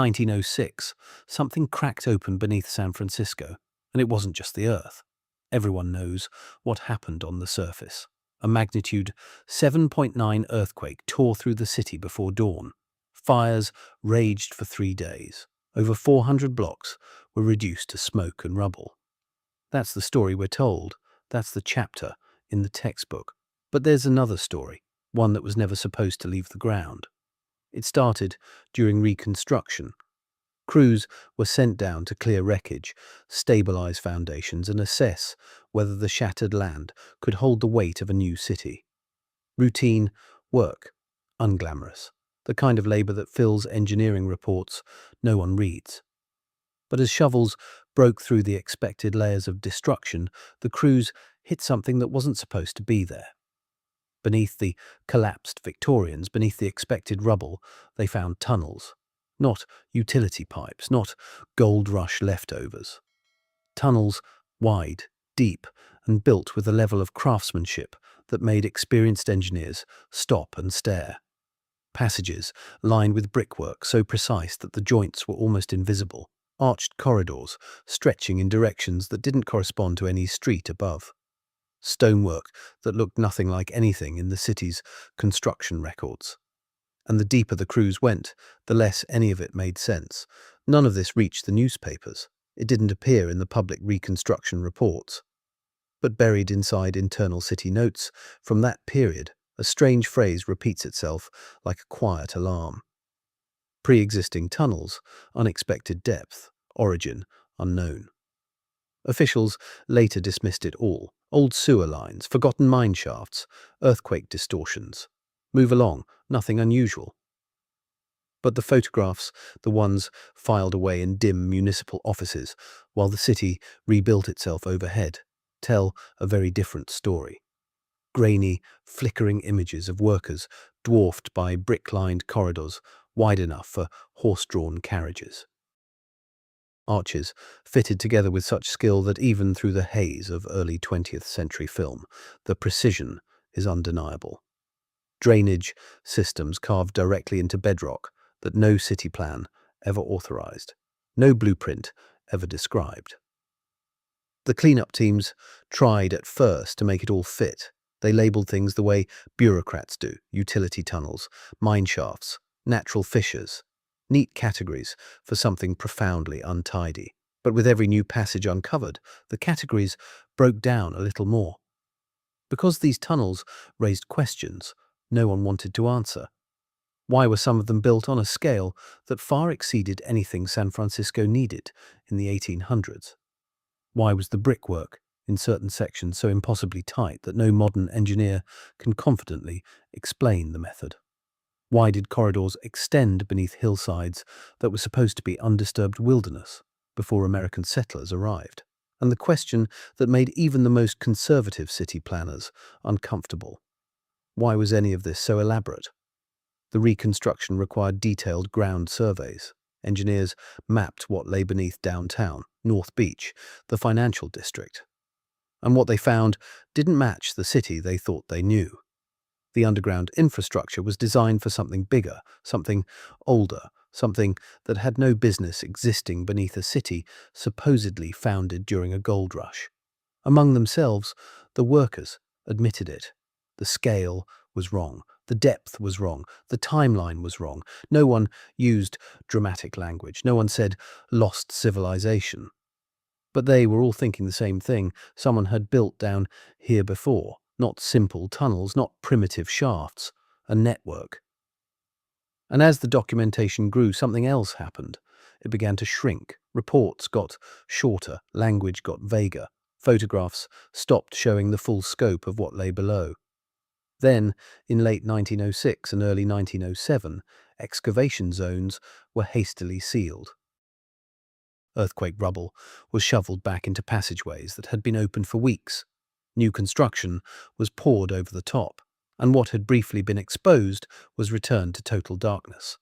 1906, something cracked open beneath San Francisco, and it wasn't just the Earth. Everyone knows what happened on the surface. A magnitude 7.9 earthquake tore through the city before dawn. Fires raged for 3 days. Over 400 blocks were reduced to smoke and rubble. That's the story we're told. That's the chapter in the textbook. But there's another story, one that was never supposed to leave the ground. It started during reconstruction. Crews were sent down to clear wreckage, stabilize foundations, and assess whether the shattered land could hold the weight of a new city. Routine work, unglamorous, the kind of labor that fills engineering reports no one reads. But as shovels broke through the expected layers of destruction, the crews hit something that wasn't supposed to be there. Beneath the collapsed Victorians, beneath the expected rubble, they found tunnels. Not utility pipes, not gold rush leftovers. Tunnels wide, deep, and built with a level of craftsmanship that made experienced engineers stop and stare. Passages lined with brickwork so precise that the joints were almost invisible. Arched corridors stretching in directions that didn't correspond to any street above. Stonework that looked nothing like anything in the city's construction records. And the deeper the crews went, the less any of it made sense. None of this reached the newspapers. It didn't appear in the public reconstruction reports. But buried inside internal city notes from that period, a strange phrase repeats itself like a quiet alarm. Pre-existing tunnels, unexpected depth, origin unknown. Officials later dismissed it all. Old sewer lines, forgotten mine shafts, earthquake distortions. Move along, nothing unusual. But the photographs, the ones filed away in dim municipal offices while the city rebuilt itself overhead, tell a very different story. Grainy, flickering images of workers dwarfed by brick-lined corridors wide enough for horse-drawn carriages. Arches fitted together with such skill that even through the haze of early 20th century film, the precision is undeniable. Drainage systems carved directly into bedrock that no city plan ever authorized, no blueprint ever described. The cleanup teams tried at first to make it all fit. They labeled things the way bureaucrats do: utility tunnels, mine shafts, natural fissures. Neat categories for something profoundly untidy. But with every new passage uncovered, the categories broke down a little more. Because these tunnels raised questions no one wanted to answer. Why were some of them built on a scale that far exceeded anything San Francisco needed in the 1800s? Why was the brickwork in certain sections so impossibly tight that no modern engineer can confidently explain the method? Why did corridors extend beneath hillsides that were supposed to be undisturbed wilderness before American settlers arrived? And the question that made even the most conservative city planners uncomfortable: why was any of this so elaborate? The reconstruction required detailed ground surveys. Engineers mapped what lay beneath downtown, North Beach, the financial district. And what they found didn't match the city they thought they knew. The underground infrastructure was designed for something bigger, something older, something that had no business existing beneath a city supposedly founded during a gold rush. Among themselves, the workers admitted it. The scale was wrong. The depth was wrong. The timeline was wrong. No one used dramatic language. No one said "lost civilization." But they were all thinking the same thing. Someone had built down here before. Not simple tunnels, not primitive shafts, a network. And as the documentation grew, something else happened. It began to shrink. Reports got shorter, language got vaguer. Photographs stopped showing the full scope of what lay below. Then, in late 1906 and early 1907, excavation zones were hastily sealed. Earthquake rubble was shoveled back into passageways that had been open for weeks. New construction was poured over the top, and what had briefly been exposed was returned to total darkness.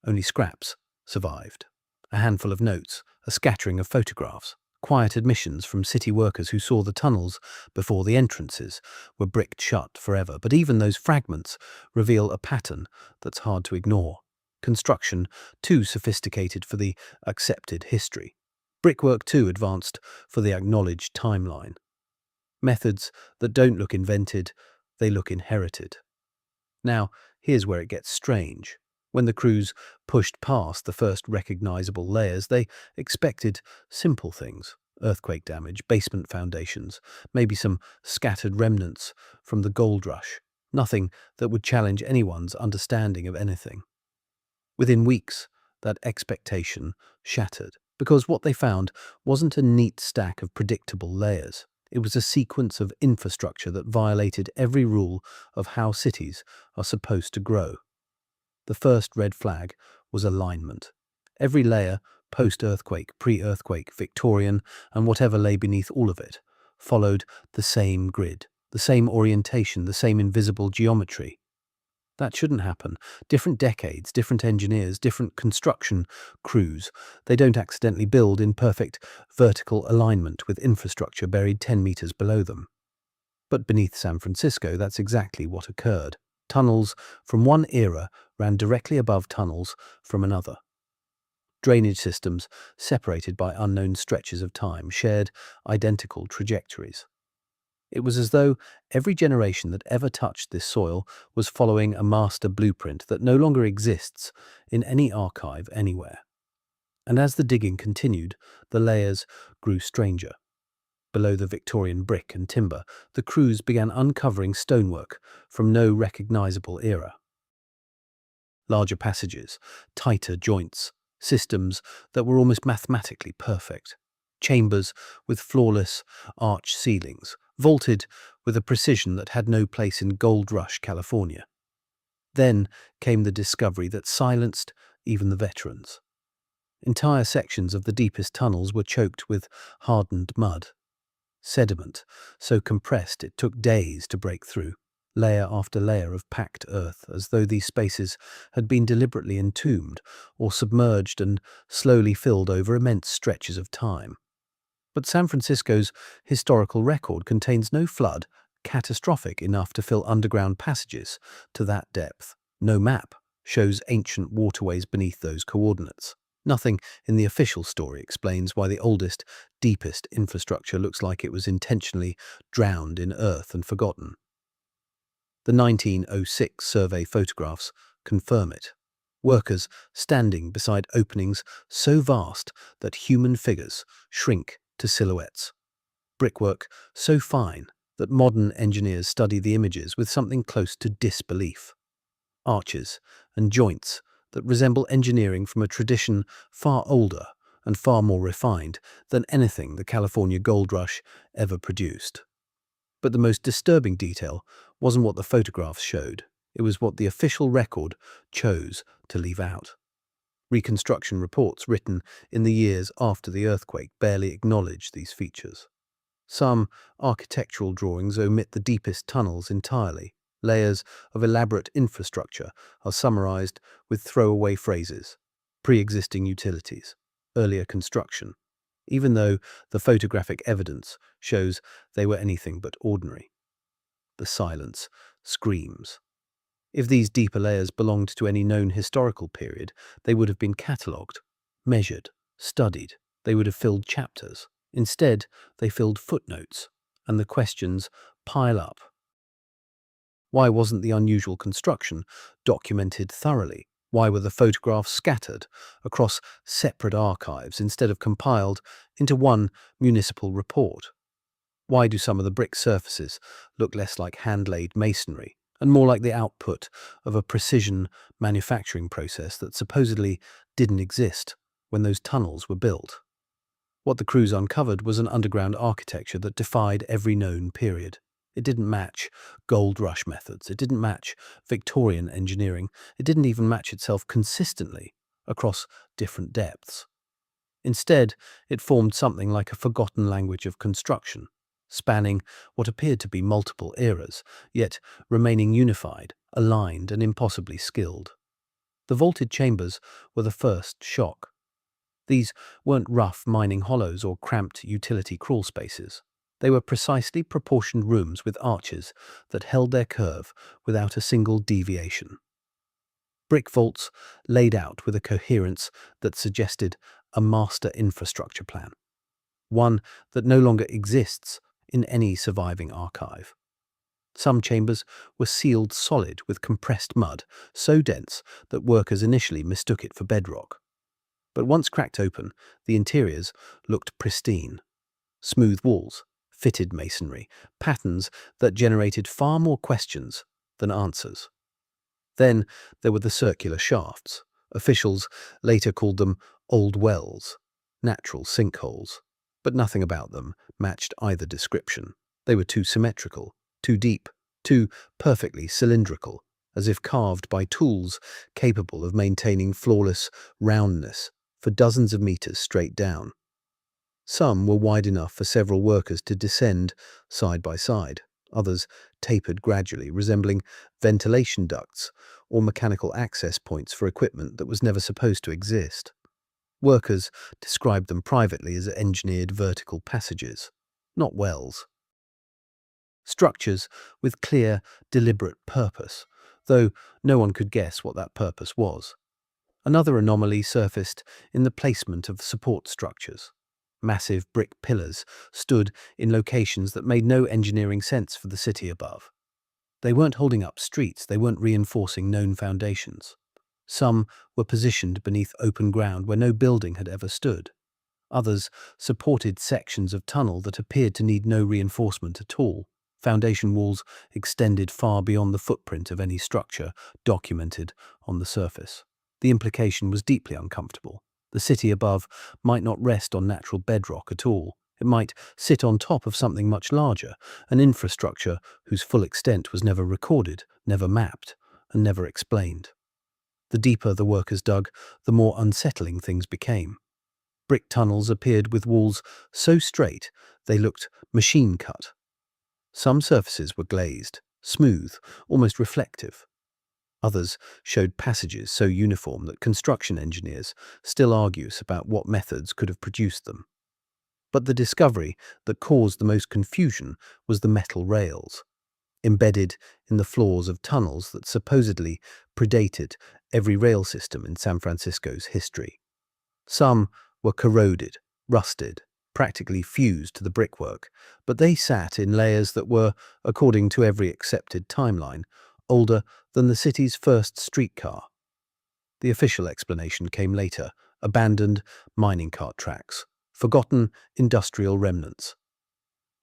Only scraps survived. A handful of notes, a scattering of photographs, quiet admissions from city workers who saw the tunnels before the entrances were bricked shut forever. But even those fragments reveal a pattern that's hard to ignore. construction too sophisticated for the accepted history, brickwork too advanced for the acknowledged timeline. Methods that don't look invented, they look inherited. Now, here's where it gets strange. When the crews pushed past the first recognizable layers, they expected simple things: earthquake damage, basement foundations, maybe some scattered remnants from the gold rush. Nothing that would challenge anyone's understanding of anything. Within weeks, that expectation shattered, because what they found wasn't a neat stack of predictable layers. It was a sequence of infrastructure that violated every rule of how cities are supposed to grow. The first red flag was alignment. Every layer, post-earthquake, pre-earthquake, Victorian, and whatever lay beneath all of it, followed the same grid, the same orientation, the same invisible geometry. That shouldn't happen. Different decades, different engineers, different construction crews. They don't accidentally build in perfect vertical alignment with infrastructure buried 10 meters below them. But beneath San Francisco, that's exactly what occurred. Tunnels from one era ran directly above tunnels from another. Drainage systems, separated by unknown stretches of time, shared identical trajectories. It was as though every generation that ever touched this soil was following a master blueprint that no longer exists in any archive anywhere. And as the digging continued, the layers grew stranger. Below the Victorian brick and timber, the crews began uncovering stonework from no recognizable era. Larger passages, tighter joints, systems that were almost mathematically perfect. Chambers with flawless arch ceilings, vaulted with a precision that had no place in Gold Rush, California. Then came the discovery that silenced even the veterans. Entire sections of the deepest tunnels were choked with hardened mud. Sediment, so compressed it took days to break through, layer after layer of packed earth, as though these spaces had been deliberately entombed or submerged and slowly filled over immense stretches of time. But San Francisco's historical record contains no flood catastrophic enough to fill underground passages to that depth. No map shows ancient waterways beneath those coordinates. Nothing in the official story explains why the oldest, deepest infrastructure looks like it was intentionally drowned in earth and forgotten. The 1906 survey photographs confirm it. Workers standing beside openings so vast that human figures shrink to silhouettes. Brickwork so fine that modern engineers study the images with something close to disbelief. Arches and joints that resemble engineering from a tradition far older and far more refined than anything the California Gold Rush ever produced. But the most disturbing detail wasn't what the photographs showed. It was what the official record chose to leave out. Reconstruction reports written in the years after the earthquake barely acknowledge these features. Some architectural drawings omit the deepest tunnels entirely. Layers of elaborate infrastructure are summarized with throwaway phrases: pre-existing utilities, earlier construction, even though the photographic evidence shows they were anything but ordinary. The silence screams. If these deeper layers belonged to any known historical period, they would have been catalogued, measured, studied. They would have filled chapters. Instead, they filled footnotes, and the questions pile up. Why wasn't the unusual construction documented thoroughly? Why were the photographs scattered across separate archives instead of compiled into one municipal report? Why do some of the brick surfaces look less like hand-laid masonry and more like the output of a precision manufacturing process that supposedly didn't exist when those tunnels were built? What the crews uncovered was an underground architecture that defied every known period. It didn't match Gold Rush methods. It didn't match Victorian engineering. It didn't even match itself consistently across different depths. Instead, it formed something like a forgotten language of construction, spanning what appeared to be multiple eras, yet remaining unified, aligned, and impossibly skilled. The vaulted chambers were the first shock. These weren't rough mining hollows or cramped utility crawl spaces. They were precisely proportioned rooms with arches that held their curve without a single deviation. Brick vaults laid out with a coherence that suggested a master infrastructure plan, one that no longer exists in any surviving archive. Some chambers were sealed solid with compressed mud, so dense that workers initially mistook it for bedrock. But once cracked open, the interiors looked pristine. Smooth walls, fitted masonry, patterns that generated far more questions than answers. Then there were the circular shafts. Officials later called them old wells, natural sinkholes. But nothing about them matched either description. They were too symmetrical, too deep, too perfectly cylindrical, as if carved by tools capable of maintaining flawless roundness for dozens of meters straight down. Some were wide enough for several workers to descend side by side. Others tapered gradually, resembling ventilation ducts or mechanical access points for equipment that was never supposed to exist. Workers described them privately as engineered vertical passages, not wells. Structures with clear, deliberate purpose, though no one could guess what that purpose was. Another anomaly surfaced in the placement of support structures. Massive brick pillars stood in locations that made no engineering sense for the city above. They weren't holding up streets, they weren't reinforcing known foundations. Some were positioned beneath open ground where no building had ever stood. Others supported sections of tunnel that appeared to need no reinforcement at all. Foundation walls extended far beyond the footprint of any structure documented on the surface. The implication was deeply uncomfortable. The city above might not rest on natural bedrock at all. It might sit on top of something much larger, an infrastructure whose full extent was never recorded, never mapped, and never explained. The deeper the workers dug, the more unsettling things became. Brick tunnels appeared with walls so straight they looked machine-cut. Some surfaces were glazed, smooth, almost reflective. Others showed passages so uniform that construction engineers still argue about what methods could have produced them. But the discovery that caused the most confusion was the metal rails, embedded in the floors of tunnels that supposedly predated every rail system in San Francisco's history. Some were corroded, rusted, practically fused to the brickwork, but they sat in layers that were, according to every accepted timeline, older than the city's first streetcar. The official explanation came later: abandoned mining cart tracks, forgotten industrial remnants.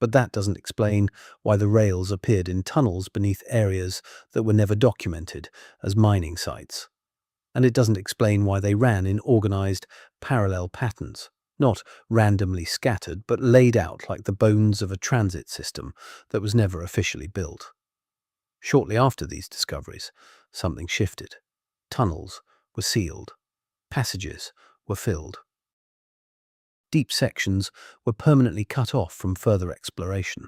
But that doesn't explain why the rails appeared in tunnels beneath areas that were never documented as mining sites. And it doesn't explain why they ran in organized, parallel patterns, not randomly scattered, but laid out like the bones of a transit system that was never officially built. Shortly after these discoveries, something shifted. Tunnels were sealed. Passages were filled. Deep sections were permanently cut off from further exploration.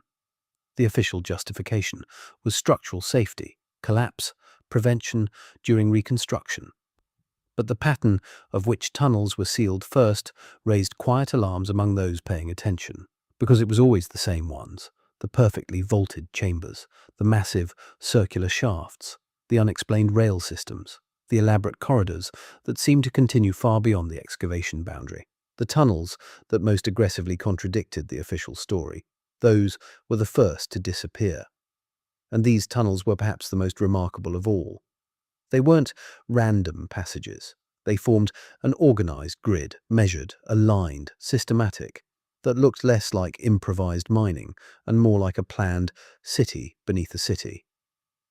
The official justification was structural safety, collapse, prevention during reconstruction. But the pattern of which tunnels were sealed first raised quiet alarms among those paying attention, because it was always the same ones: the perfectly vaulted chambers, the massive circular shafts, the unexplained rail systems, the elaborate corridors that seemed to continue far beyond the excavation boundary, the tunnels that most aggressively contradicted the official story. Those were the first to disappear. And these tunnels were perhaps the most remarkable of all. They weren't random passages. They formed an organized grid, measured, aligned, systematic, that looked less like improvised mining and more like a planned city beneath a city.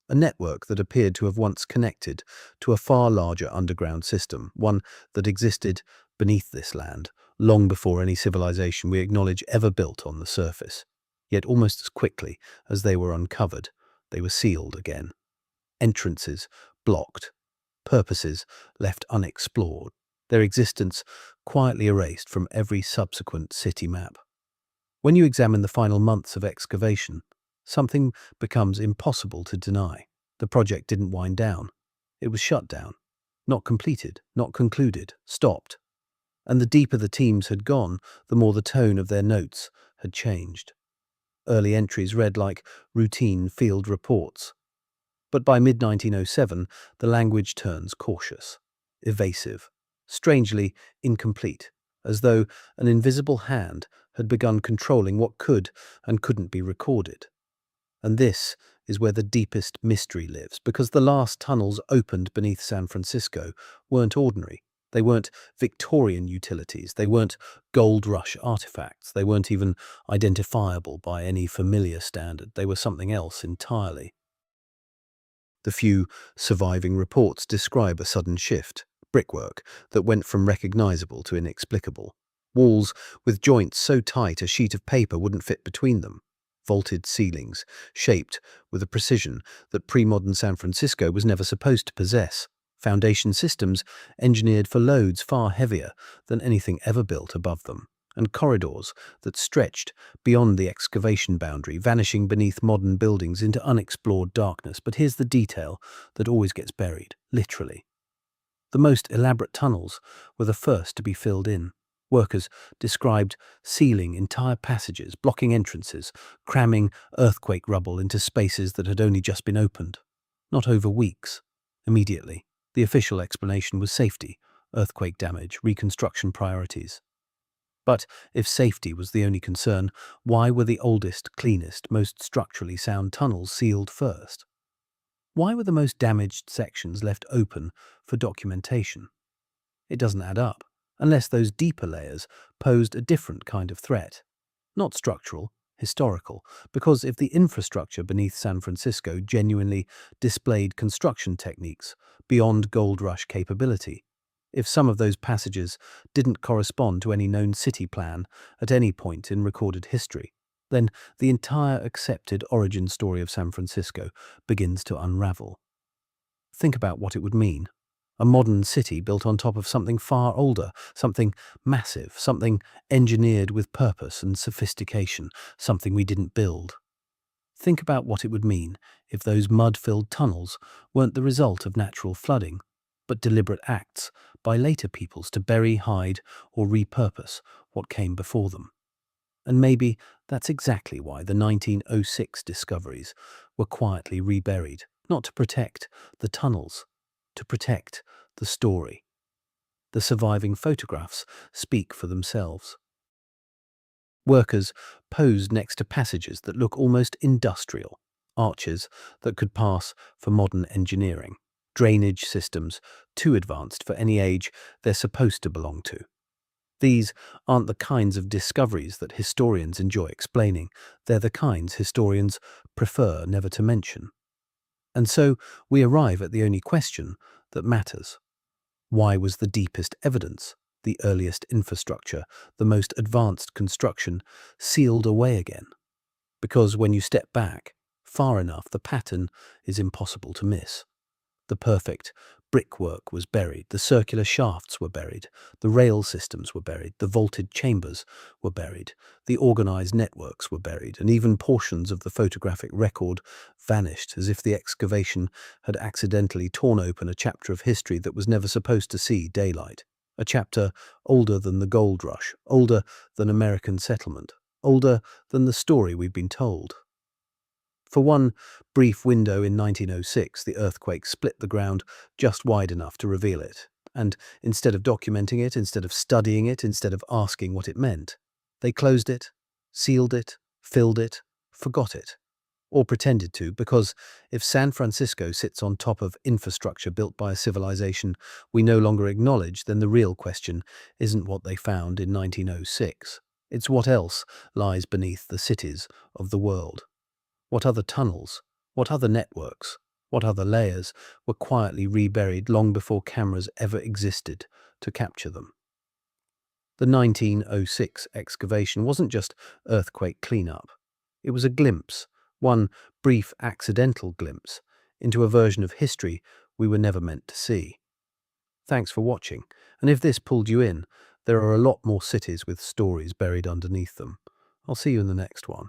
A network that appeared to have once connected to a far larger underground system, one that existed beneath this land, long before any civilization we acknowledge ever built on the surface. Yet almost as quickly as they were uncovered, they were sealed again. Entrances blocked, purposes left unexplored, their existence quietly erased from every subsequent city map. When you examine the final months of excavation, something becomes impossible to deny. The project didn't wind down. It was shut down. Not completed, not concluded, stopped. And the deeper the teams had gone, the more the tone of their notes had changed. Early entries read like routine field reports. But by mid-1907, the language turns cautious, evasive, strangely incomplete, as though an invisible hand had begun controlling what could and couldn't be recorded. And this is where the deepest mystery lives, because the last tunnels opened beneath San Francisco weren't ordinary. They weren't Victorian utilities. They weren't gold rush artifacts. They weren't even identifiable by any familiar standard. They were something else entirely. The few surviving reports describe a sudden shift, brickwork that went from recognizable to inexplicable. Walls with joints so tight a sheet of paper wouldn't fit between them. Vaulted ceilings, shaped with a precision that pre-modern San Francisco was never supposed to possess. Foundation systems engineered for loads far heavier than anything ever built above them. And corridors that stretched beyond the excavation boundary, vanishing beneath modern buildings into unexplored darkness. But here's the detail that always gets buried, literally. The most elaborate tunnels were the first to be filled in. Workers described sealing entire passages, blocking entrances, cramming earthquake rubble into spaces that had only just been opened. Not over weeks. Immediately, the official explanation was safety, earthquake damage, reconstruction priorities. But if safety was the only concern, why were the oldest, cleanest, most structurally sound tunnels sealed first? Why were the most damaged sections left open for documentation? It doesn't add up, unless those deeper layers posed a different kind of threat. Not structural, historical, because if the infrastructure beneath San Francisco genuinely displayed construction techniques beyond gold rush capability, if some of those passages didn't correspond to any known city plan at any point in recorded history, then the entire accepted origin story of San Francisco begins to unravel. Think about what it would mean. A modern city built on top of something far older, something massive, something engineered with purpose and sophistication, something we didn't build. Think about what it would mean if those mud-filled tunnels weren't the result of natural flooding, but deliberate acts by later peoples to bury, hide, or repurpose what came before them. And maybe that's exactly why the 1906 discoveries were quietly reburied, not to protect the tunnels, to protect the story. The surviving photographs speak for themselves. Workers posed next to passages that look almost industrial, arches that could pass for modern engineering, drainage systems too advanced for any age they're supposed to belong to. These aren't the kinds of discoveries that historians enjoy explaining. They're the kinds historians prefer never to mention. And so we arrive at the only question that matters. Why was the deepest evidence, the earliest infrastructure, the most advanced construction sealed away again? Because when you step back far enough, the pattern is impossible to miss. The perfect brickwork was buried, the circular shafts were buried, the rail systems were buried, the vaulted chambers were buried, the organized networks were buried, and even portions of the photographic record vanished as if the excavation had accidentally torn open a chapter of history that was never supposed to see daylight. A chapter older than the gold rush, older than American settlement, older than the story we've been told. For one brief window in 1906, the earthquake split the ground just wide enough to reveal it. And instead of documenting it, instead of studying it, instead of asking what it meant, they closed it, sealed it, filled it, forgot it. Or pretended to, because if San Francisco sits on top of infrastructure built by a civilization we no longer acknowledge, then the real question isn't what they found in 1906. It's what else lies beneath the cities of the world. What other tunnels, what other networks, what other layers were quietly reburied long before cameras ever existed to capture them? The 1906 excavation wasn't just earthquake cleanup. It was a glimpse, one brief accidental glimpse, into a version of history we were never meant to see. Thanks for watching, and if this pulled you in, there are a lot more cities with stories buried underneath them. I'll see you in the next one.